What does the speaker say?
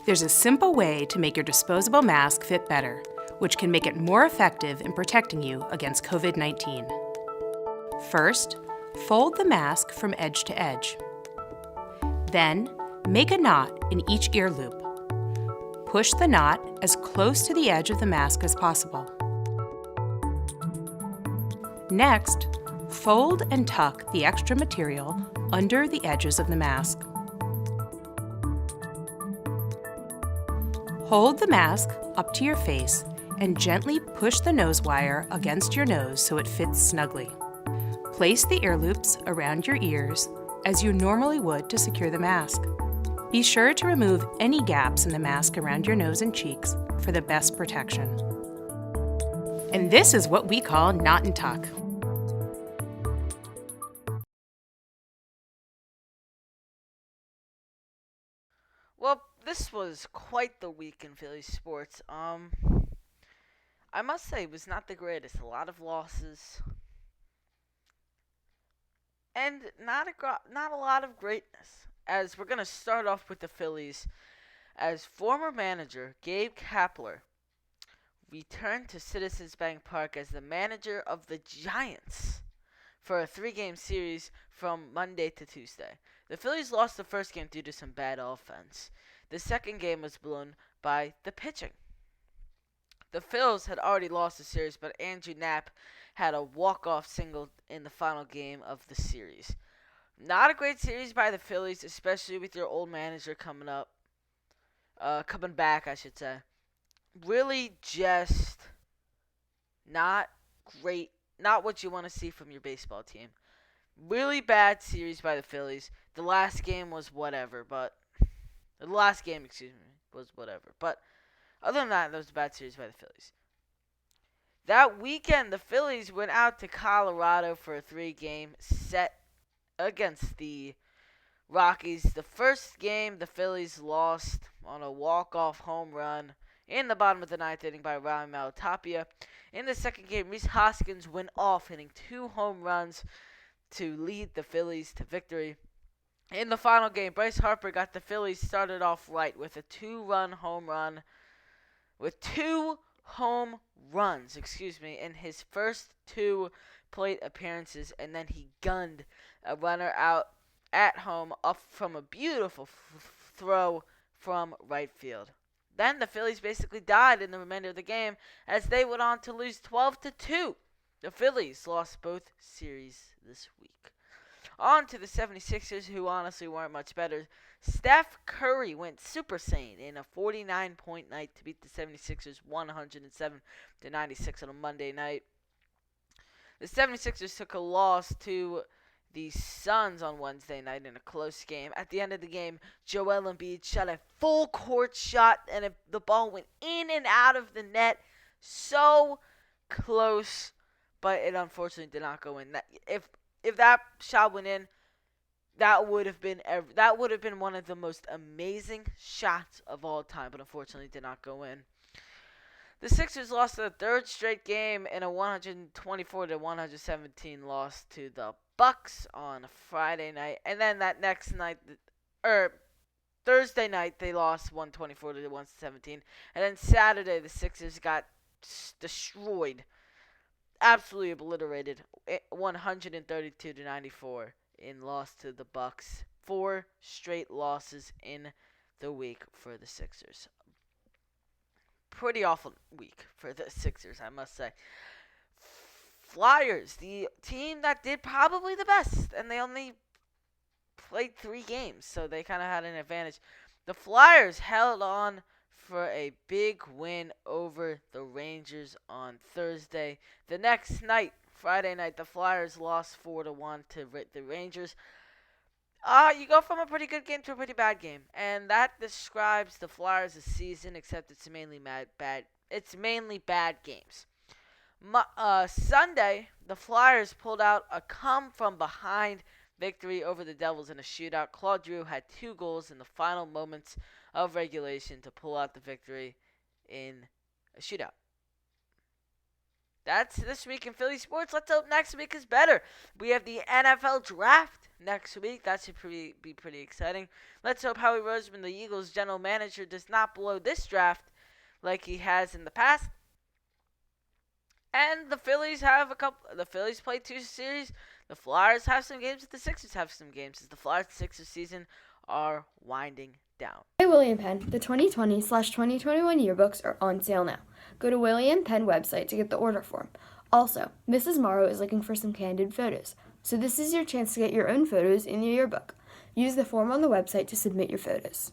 There's a simple way to make your disposable mask fit better, which can make it more effective in protecting you against COVID-19. First, fold the mask from edge to edge. Then, make a knot in each ear loop. Push the knot as close to the edge of the mask as possible. Next, fold and tuck the extra material under the edges of the mask. Hold the mask up to your face and gently push the nose wire against your nose so it fits snugly. Place the ear loops around your ears as you normally would to secure the mask. Be sure to remove any gaps in the mask around your nose and cheeks for the best protection. And this is what we call knot and tuck. Well, this was quite the week in Philly sports. I must say it was not the greatest. A lot of losses, and not a lot of greatness. As we're gonna start off with the Phillies, as former manager Gabe Kapler returned to Citizens Bank Park as the manager of the Giants for a 3-game series from Monday to Tuesday. The Phillies lost the first game due to some bad offense. The second game was blown by the pitching. The Phils had already lost the series, but Andrew Knapp had a walk-off single in the final game of the series. Not a great series by the Phillies, especially with your old manager coming back, I should say. Really just not great. Not what you want to see from your baseball team. Really bad series by the Phillies. The last game was whatever, but was whatever. But other than that, was a bad series by the Phillies. That weekend, the Phillies went out to Colorado for a 3-game set against the Rockies. The first game, the Phillies lost on a walk-off home run in the bottom of the ninth inning by Raimel Tapia. In the second game, Rhys Hoskins went off, hitting 2 home runs to lead the Phillies to victory. In the final game, Bryce Harper got the Phillies started off right with a 2-run home run. With 2 home runs, in his first 2 plate appearances, and then he gunned a runner out at home up from a beautiful throw from right field. Then the Phillies basically died in the remainder of the game as they went on to lose 12-2. The Phillies lost both series this week. On to the 76ers, who honestly weren't much better. Steph Curry went Super Saiyan in a 49-point night to beat the 76ers 107-96 on a Monday night. The 76ers took a loss to the Suns on Wednesday night in a close game. At the end of the game, Joel Embiid shot a full court shot, and the ball went in and out of the net. So close, but it unfortunately did not go in. If that shot went in, that would have been one of the most amazing shots of all time, but unfortunately did not go in. The Sixers lost their 3rd straight game in a 124-117 loss to the Bucks on Friday night, and then that next night, Thursday night, they lost 124-117, and then Saturday the Sixers got destroyed. Absolutely obliterated, 132-94 in loss to the Bucks. 4 straight losses in the week for the Sixers. Pretty awful week for the Sixers, I must say. Flyers, the team that did probably the best, and they only played 3 games, so they kind of had an advantage. The Flyers held on for a big win over the Rangers on Thursday. The next night, Friday night, the Flyers lost 4-1 to the Rangers. You go from a pretty good game to a pretty bad game, and that describes the Flyers' season. Except it's mainly bad. It's mainly bad games. Sunday, the Flyers pulled out a come-from-behind victory over the Devils in a shootout. Claude Giroux had 2 goals in the final moments of regulation to pull out the victory in a shootout. that's this week in Philly sports. Let's hope next week is better. We have the NFL draft next week. That should be pretty exciting. Let's hope Howie Roseman, the Eagles general manager, does not blow this draft like he has in the past. And the Phillies have a couple. The Phillies play 2 series. The Flyers have some games. The Sixers have some games. As the Flyers Sixers season are winding down. Hey William Penn, the 2020/2021 yearbooks are on sale now. Go to William Penn website to get the order form. Also, Mrs. Morrow is looking for some candid photos, so this is your chance to get your own photos in your yearbook. Use the form on the website to submit your photos.